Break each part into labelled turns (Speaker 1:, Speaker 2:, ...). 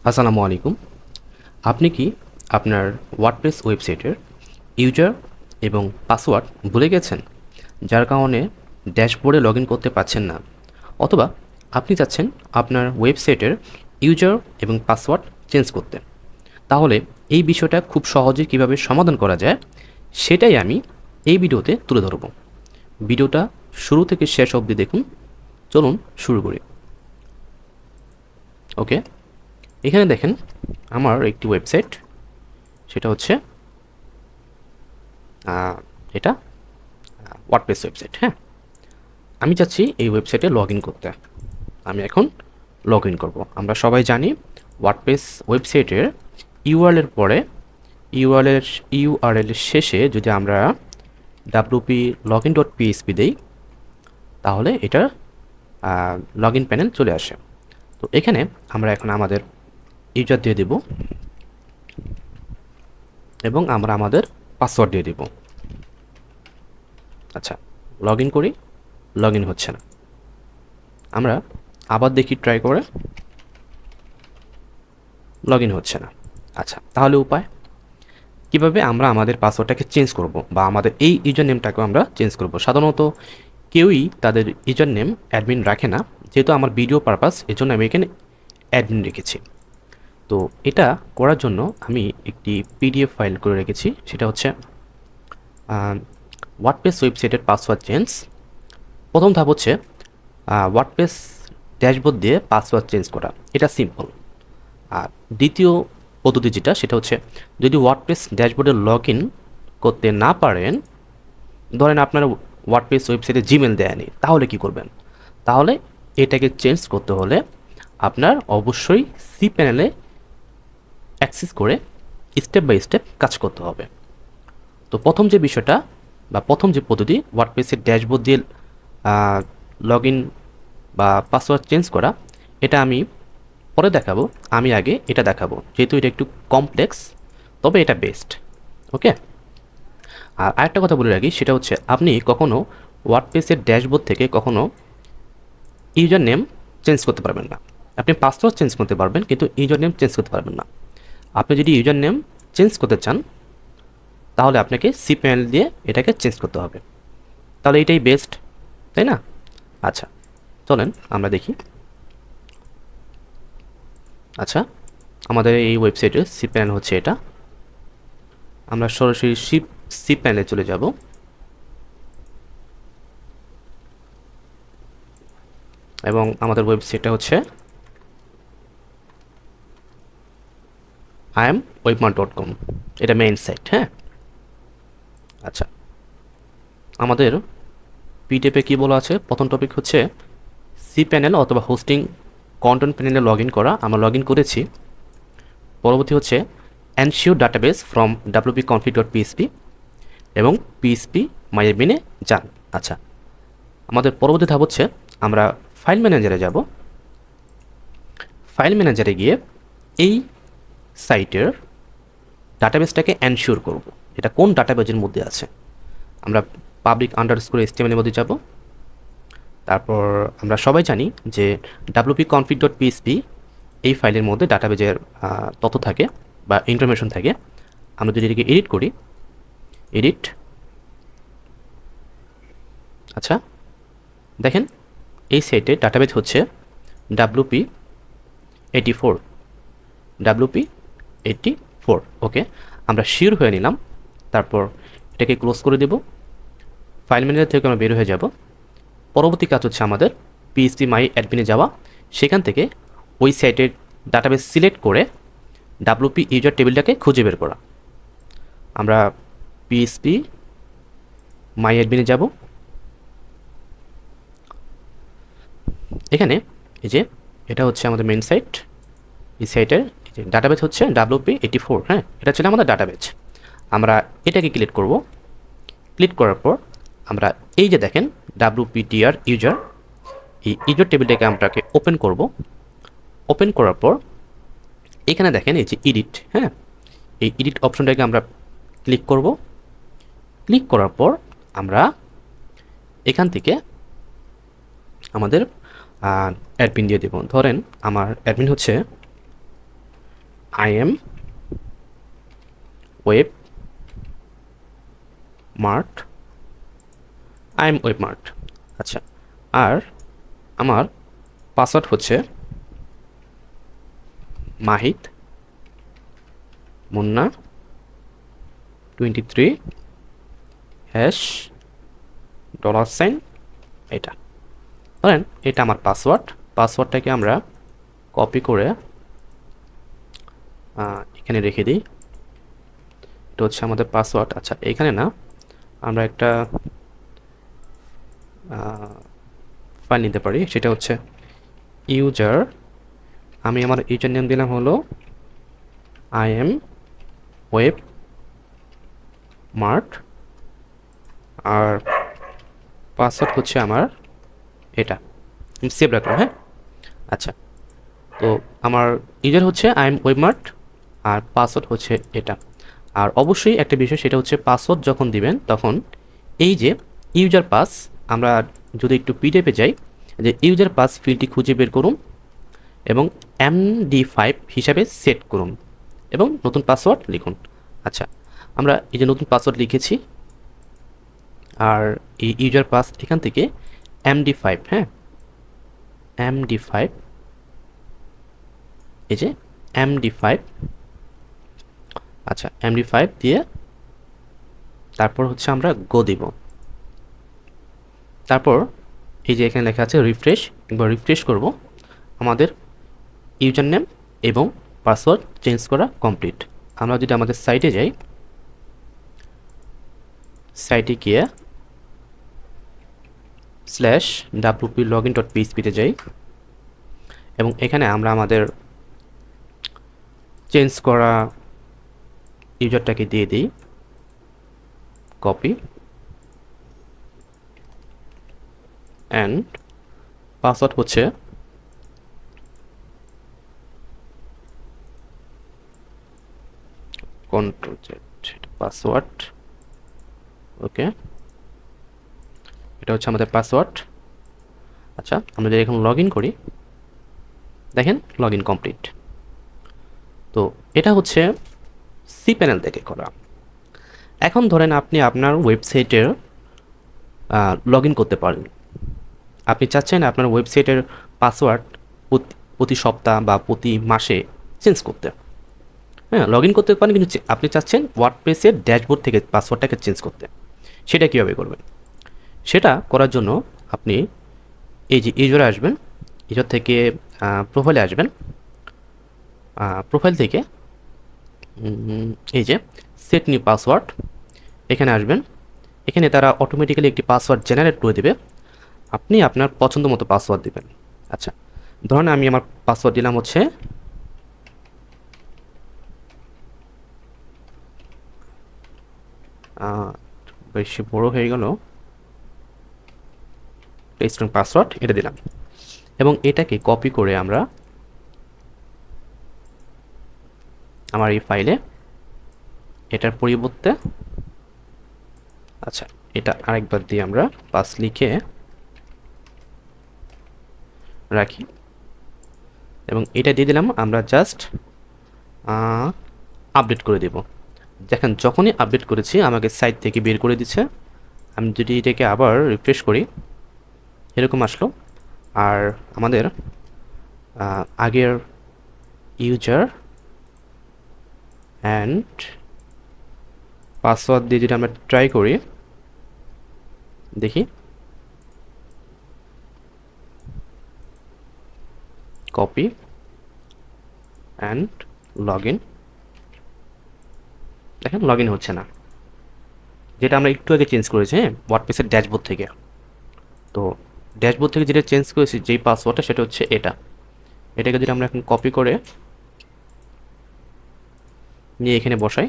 Speaker 1: আসসালামু আলাইকুম। আপনি কি আপনার ওয়ার্ডপ্রেস ওয়েবসাইটের ইউজার এবং পাসওয়ার্ড ভুলে গেছেন, যার কারণে ড্যাশবোর্ডে লগ ইন করতে পারছেন না? অথবা আপনি চাচ্ছেন আপনার ওয়েবসাইটের ইউজার এবং পাসওয়ার্ড চেঞ্জ করতে? তাহলে এই বিষয়টা খুব সহজে কিভাবে সমাধান করা যায় সেটাই আমি এই ভিডিওতে তুলে ধরব। ভিডিওটা শুরু থেকে শেষ অবধি দেখুন। চলুন শুরু করি। ওকে, এখানে দেখেন আমার একটি ওয়েবসাইট, সেটা হচ্ছে এটা ওয়ার্ডপ্রেস ওয়েবসাইট। হ্যাঁ, আমি চাচ্ছি এই ওয়েবসাইটে লগ ইন করতে। আমি এখন লগ ইন করবো। আমরা সবাই জানি ওয়ার্ডপ্রেস ওয়েবসাইটের ইউআরএল পরে ইউআরএল শেষে যদি আমরা wp login.php দেই তাহলে এটা লগ ইন প্যানেল চলে আসে। তো এখানে আমরা এখন আমাদের ইউজার দিয়ে দেব এবং আমরা আমাদের পাসওয়ার্ড দিয়ে দেব। আচ্ছা, লগ ইন করি, লগ ইন হচ্ছে না। আমরা আবার দেখি, ট্রাই করে, লগ ইন হচ্ছে না। আচ্ছা, তাহলে উপায় কীভাবে আমরা আমাদের পাসওয়ার্ডটাকে চেঞ্জ করব বা আমাদের এই ইউজার নেমটাকেও আমরা চেঞ্জ করব? সাধারণত কেউই তাদের ইউজার নেম অ্যাডমিন রাখে না, যেহেতু আমার ভিডিও পারপাস, এর জন্য আমি এখানে অ্যাডমিন রেখেছি। তো এটা করার জন্য আমি একটি পিডিএফ ফাইল করে রেখেছি, সেটা হচ্ছে ওয়ার্ডপ্রেস ওয়েবসাইটের পাসওয়ার্ড চেঞ্জ। প্রথম ধাপ হচ্ছে ওয়ার্ডপ্রেস ড্যাশবোর্ড দিয়ে পাসওয়ার্ড চেঞ্জ করা, এটা সিম্পল। আর দ্বিতীয় পদ্ধতি যেটা, সেটা হচ্ছে যদি ওয়ার্ডপ্রেস ড্যাশবোর্ডে লগ ইন করতে না পারেন, ধরেন আপনার ওয়ার্ডপ্রেস ওয়েবসাইটে জিমেল দেয়নি, তাহলে কি করবেন? তাহলে এটাকে চেঞ্জ করতে হলে আপনার অবশ্যই সি প্যানেলে অ্যাক্সেস করে স্টেপ বাই স্টেপ কাজ করতে হবে। তো প্রথম যে বিষয়টা বা প্রথম যে পদ্ধতি, ওয়ার্ডপ্রেসের ড্যাশবোর্ড দিয়ে লগ ইন বা পাসওয়ার্ড চেঞ্জ করা, এটা আমি পরে দেখাবো। আমি আগে এটা দেখাবো, যেহেতু এটা একটু কমপ্লেক্স, তবে এটা বেস্ট। ওকে, আর আরেকটা কথা বলে রাখি, সেটা হচ্ছে আপনি কখনও ওয়ার্ডপ্রেসের ড্যাশবোর্ড থেকে কখনও ইউজার নেম চেঞ্জ করতে পারবেন না। আপনি পাসওয়ার্ড চেঞ্জ করতে পারবেন, কিন্তু ইউজার নেম চেঞ্জ করতে পারবেন না। আপনি যদি ইউজার নেম চেঞ্জ করতে চান তাহলে আপনাকে সি প্যানেল দিয়ে এটাকে চেঞ্জ করতে হবে। তাহলে এটাই বেস্ট, তাই না? আচ্ছা, চলেন আমরা দেখি। আচ্ছা, আমাদের এই ওয়েবসাইটের সি প্যানেল হচ্ছে এটা। আমরা সরাসরি সি প্যানেলে চলে যাব। এবং আমাদের ওয়েবসাইটটা হচ্ছে iamwebmart.com, এটা মেইন সাইট। হ্যাঁ, আচ্ছা, আমাদের পিডিএফে কী বলা আছে? প্রথম টপিক হচ্ছে সি প্যানেল অথবা হোস্টিং কন্টেন্ট প্যানেলে লগ ইন করা। আমরা লগ ইন করেছি। পরবর্তী হচ্ছে এনশিওর ডাটাবেস ফ্রম wp-config.php এবং php myadmin-এ যান। আচ্ছা, আমাদের পরবর্তী ধাপ হচ্ছে আমরা ফাইল ম্যানেজারে যাব। ফাইল ম্যানেজারে গিয়ে এই সাইটের ডাটাবেসটাকে এনশিওর করব, এটা কোন ডাটাবেজের মধ্যে আছে। আমরা public_html-এর মধ্যে যাব। তারপর আমরা সবাই জানি যে wp-config.php এই ফাইলের মধ্যে ডাটাবেজের তথ্য থাকে বা ইনফরমেশন থাকে। আমরা যদি এটাকে এডিট করি, এডিট, আচ্ছা দেখেন এই সাইটে ডাটাবেজ হচ্ছে wp84। ওকে, আমরা শিওর হয়ে নিলাম। তারপর এটাকে ক্লোজ করে দেব। ফাইল ম্যানেজার থেকে আমরা বের হয়ে যাব। পরবর্তী কাজ হচ্ছে আমাদের php myadmin-এ যাওয়া, সেখান থেকে ওই সাইটের ডাটাবেস সিলেক্ট করে wp ইউজার টেবিলটাকে খুঁজে বের করা। আমরা php myadmin-এ যাব। এখানে এই যে এটা হচ্ছে আমাদের মেইন সাইট। এই সাইটের ডাটাবেজ হচ্ছে wp84। হ্যাঁ, এটা ছিল আমাদের ডাটাবেজ। আমরা এটাকে ক্লিক করব। ক্লিক করার পর আমরা এই যে দেখেন wptr ইউজার, এই ইউজার টেবিলটাকে আমরাকে ওপেন করব। ওপেন করার পর এখানে দেখেন এই যে এডিট, হ্যাঁ, এই এডিট অপশনটাকে আমরা ক্লিক করব। ক্লিক করার পর আমরা এখান থেকে আমাদের অ্যাডমিন দিয়ে দেব। ধরেন আমার অ্যাডমিন হচ্ছে I am web mart, I am web mart. আচ্ছা, আর আমার পাসওয়ার্ড হচ্ছে মাহিদ মুন্না 23 হ্যাশ $, এটা ধরেন এটা আমার পাসওয়ার্ডটাকে আমরা কপি করে এখানে রেখে দিই। এটা হচ্ছে আমাদের পাসওয়ার্ড। আচ্ছা, এখানে না, আমরা একটা ফাইল নিতে পারি, সেটা হচ্ছে ইউজার। আমি আমার ইউজার নেম দিলাম হলো আই এম ওয়েব মার্ট, আর পাসওয়ার্ড হচ্ছে আমার এটা। সেভ রাখলাম, হ্যাঁ। আচ্ছা, তো আমার ইউজার হচ্ছে আই এম ওয়েব মার্ট, আর পাসওয়ার্ড হচ্ছে এটা। আর অবশ্যই একটা বিষয়, সেটা হচ্ছে পাসওয়ার্ড যখন দিবেন তখন এই যে ইউজার পাস, আমরা যদি একটু পিডিএফে যাই, যে ইউজার পাস ফিল্ডটি খুঁজে বের করুন এবং MD5 হিসাবে সেট করুন এবং নতুন পাসওয়ার্ড লিখুন। আচ্ছা, আমরা এই যে নতুন পাসওয়ার্ড লিখেছি, আর এই ইউজার পাস এখান থেকে MD5, হ্যাঁ, MD5, এই যে MD5, আচ্ছা MD5 দিয়ে তারপর হচ্ছে আমরা গো দিব। তারপর এই যে এখানে লেখা আছে রিফ্রেশ, একবার রিফ্রেশ করব, আমাদের ইউজার নেম এবং পাসওয়ার্ড চেঞ্জ করা কমপ্লিট। আমরা যদি আমাদের সাইটে যাই, সাইটে গিয়ে /wplogin.php তে যাই এবং এখানে আমরা আমাদের চেঞ্জ করা ইউজারটাকে দিয়ে দিই, কপি, অ্যান্ড পাসওয়ার্ড হচ্ছে Ctrl+Z, পাসওয়ার্ড, ওকে, এটা হচ্ছে আমাদের পাসওয়ার্ড। আচ্ছা, আমরা যদি এখন লগ ইন করি, দেখেন লগ ইন কমপ্লিট। তো এটা হচ্ছে cPanel থেকে করা। এখন ধরেন আপনি আপনার ওয়েবসাইটের লগ ইন করতে পারেন, আপনি চাচ্ছেন আপনার ওয়েবসাইটের পাসওয়ার্ড প্রতি সপ্তাহ বা প্রতি মাসে চেঞ্জ করতে। হ্যাঁ, লগ ইন করতে পারেন, কিন্তু আপনি চাচ্ছেন ওয়ার্ডপ্রেসের ড্যাশবোর্ড থেকে পাসওয়ার্ডটাকে চেঞ্জ করতে। সেটা কীভাবে করবেন? সেটা করার জন্য আপনি এই যে ইউজারে আসবেন, ইউজার থেকে প্রোফাইলে আসবেন, প্রোফাইল থেকে এই যে সেট নিউ পাসওয়ার্ড, এখানে আসবেন। এখানে তারা অটোমেটিক্যালি একটি পাসওয়ার্ড জেনারেট করে দেবে, আপনি আপনার পছন্দ মতো পাসওয়ার্ড দেবেন। আচ্ছা, ধরুন আমি আমার পাসওয়ার্ড দিলাম হচ্ছে বেশি বড় হয়ে গেল, স্ট্রং পাসওয়ার্ড এটা দিলাম এবং এটাকে কপি করে আমরা আমার এই ফাইলে এটার পরিবর্তে, আচ্ছা এটা আরেকবার দিয়ে আমরা পাস লিখে রাখি এবং এটা দিয়ে দিলাম। আমরা জাস্ট আপডেট করে দেব। দেখেন যখনই আপডেট করেছি আমাকে সাইট থেকে বের করে দিচ্ছে। আমি যদি এটাকে আবার রিফ্রেশ করি, এরকম আসলো। আর আমাদের আগের ইউজার অ্যান্ড পাসওয়ার্ড দিয়ে যদি আমরা ট্রাই করি, দেখি, কপি অ্যান্ড লগ ইন, দেখেন লগ ইন হচ্ছে না, যেটা আমরা একটু আগে চেঞ্জ করেছি, হ্যাঁ, ওয়ার্ডপ্রেসের ড্যাশবোর্ড থেকে। তো ড্যাশবোর্ড থেকে যেটা চেঞ্জ করেছি, যেই পাসওয়ার্ডটা, সেটা হচ্ছে এটাকে যদি আমরা এখন কপি করে নিয়ে এখানে বসাই,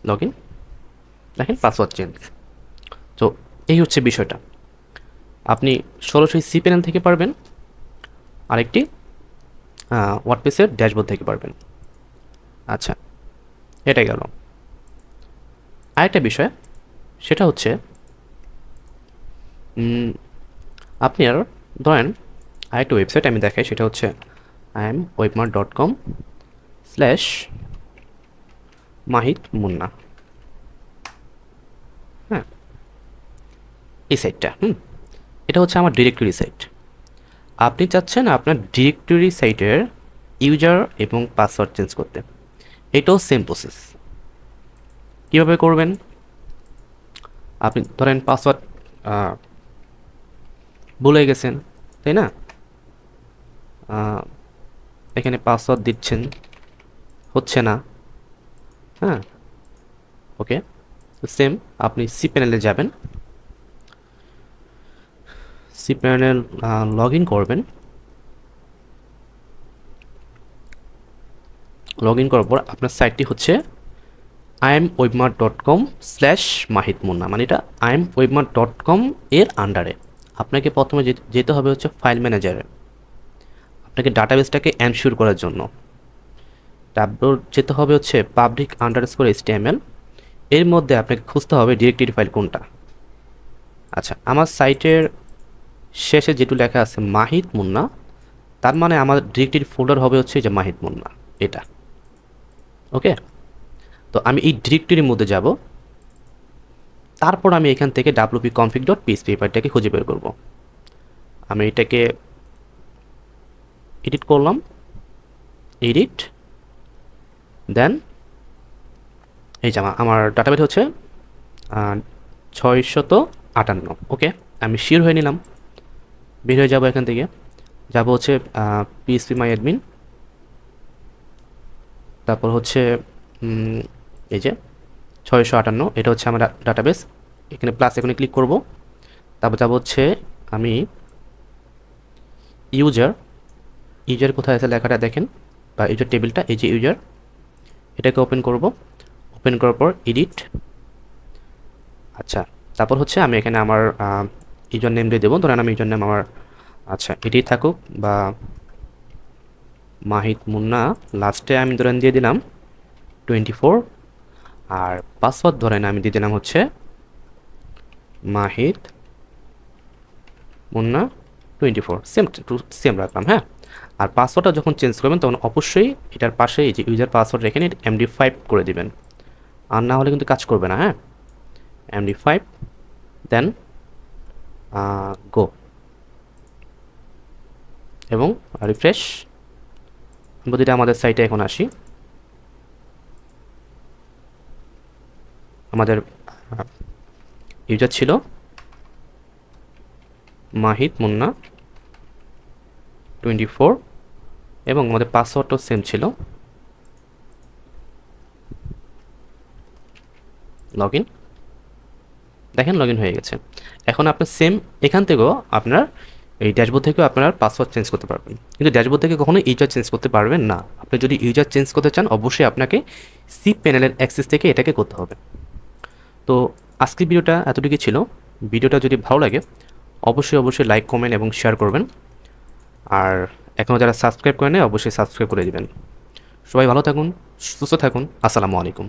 Speaker 1: লগ ইন, দেখেন পাসওয়ার্ড চেঞ্জ। তো এই হচ্ছে বিষয়টা। আপনি সরাসরি cPanel থেকে পারবেন, আরেকটি ওয়ার্ডপ্রেসের ড্যাশবোর্ড থেকে পারবেন। আচ্ছা, এটা গেল। আরেকটা বিষয়, সেটা হচ্ছে আপনি আর ধরেন আরেকটা ওয়েবসাইট আমি দেখাই, সেটা হচ্ছে imwebmart.com। স্ল্যাশ মাহিত মুন্না। হ্যাঁ, এই সাইটটা এটা হচ্ছে আমার ডিরেক্টরি সাইট। আপনি চাচ্ছেন আপনার ডিরেক্টরি সাইটের ইউজার এবং পাসওয়ার্ড চেঞ্জ করতে, এটাও সেম প্রসেস। কীভাবে করবেন? আপনি ধরেন পাসওয়ার্ড ভুলে গেছেন, তাই না? এখানে পাসওয়ার্ড দিচ্ছেন, হচ্ছে না। হ্যাঁ, ওকে, সেম আপনি cPanel যাবেন, cPanel লগ ইন করবেন। লগ ইন করার পর আপনার সাইটটি হচ্ছে imwebmart.com/mahitmunna, মানে এটা imwebmart.com এর আন্ডারে। আপনাকে প্রথমে যেতে হবে হচ্ছে ফাইল ম্যানেজারে, আপনাকে ডাটাবেসটাকে এনশিওর করার জন্য। তারপর যেতে হবে হচ্ছে public_html, এর মধ্যে আপনাকে খুঁজতে হবে ডিরেক্টরি ফাইল কোনটা। আচ্ছা, আমার সাইটের শেষে যেটু লেখা আছে মাহিত মুন্না, তার মানে আমার ডিরেক্টরি ফোল্ডার হবে হচ্ছে যে মাহিত মুন্না, এটা। ওকে, তো আমি এই ডিরেক্টরির মধ্যে যাব, তারপর আমি এখান থেকে wp-config.php ফাইলটাকে খুঁজে বের করব। আমি এটাকে এডিট করলাম, এডিট, দেন এই যে আমার ডাটাবেস হচ্ছে 658। ওকে, আমি শিওর হয়ে নিলাম, বের হয়ে যাব এখান থেকে, যাব হচ্ছে phpMyAdmin, তারপর হচ্ছে এই যে 658, এটা হচ্ছে আমার ডাটাবেস। এখানে প্লাস এখানে ক্লিক করব, তারপর যাব হচ্ছে আমি ইউজার কোথায় আছে লেখাটা দেখেন, বা ইউজার টেবিলটা, এই যে ইউজার, এটাকে ওপেন করব। ওপেন করার পর এডিট। আচ্ছা, তারপর হচ্ছে আমি এখানে আমার ইউজার নেম দিয়ে দেবো। ধরেন আমি ইউজার নেম আমার, আচ্ছা, এটাই থাকুক, বা মাহিত মুন্না, লাস্টে আমি ধরেন দিয়ে দিলাম 24, আর পাসওয়ার্ড ধরেন আমি দিয়ে দিলাম হচ্ছে মাহিত মুন্না 24, সেম রাখলাম। হ্যাঁ, আর পাসওয়ার্ডটা যখন চেঞ্জ করবেন তখন অবশ্যই এটার পাশে এই যে ইউজার পাসওয়ার্ড রেখে MD5 করে দিবেন, আর না হলে কিন্তু কাজ করবে না। হ্যাঁ, MD5, দেন গো, এবং রিফ্রেশ। যদি আমাদের সাইটে এখন আসি, আমাদের ইউজার ছিল মাহিত মুন্না 24, এবং আমাদের পাসওয়ার্ডটাও সেম ছিল। লগ ইন, দেখেন লগ ইন হয়ে গেছে। এখন আপনার সেম এখান থেকেও আপনার এই ড্যাশবোর্ড থেকেও আপনার পাসওয়ার্ড চেঞ্জ করতে পারবেন, কিন্তু ড্যাশবোর্ড থেকে কখনো ইউজার চেঞ্জ করতে পারবেন না। আপনি যদি ইউজার চেঞ্জ করতে চান অবশ্যই আপনাকে cPanel অ্যাক্সেস থেকে এটাকে করতে হবে। তো আজকের ভিডিওটা এতটুকুই ছিল। ভিডিওটা যদি ভালো লাগে অবশ্যই লাইক, কমেন্ট এবং শেয়ার করবেন, আর এখনও যারা সাবস্ক্রাইব করেন অবশ্যই সাবস্ক্রাইব করে দিবেন। সবাই ভালো থাকুন, সুস্থ থাকুন, আসসালামু আলাইকুম।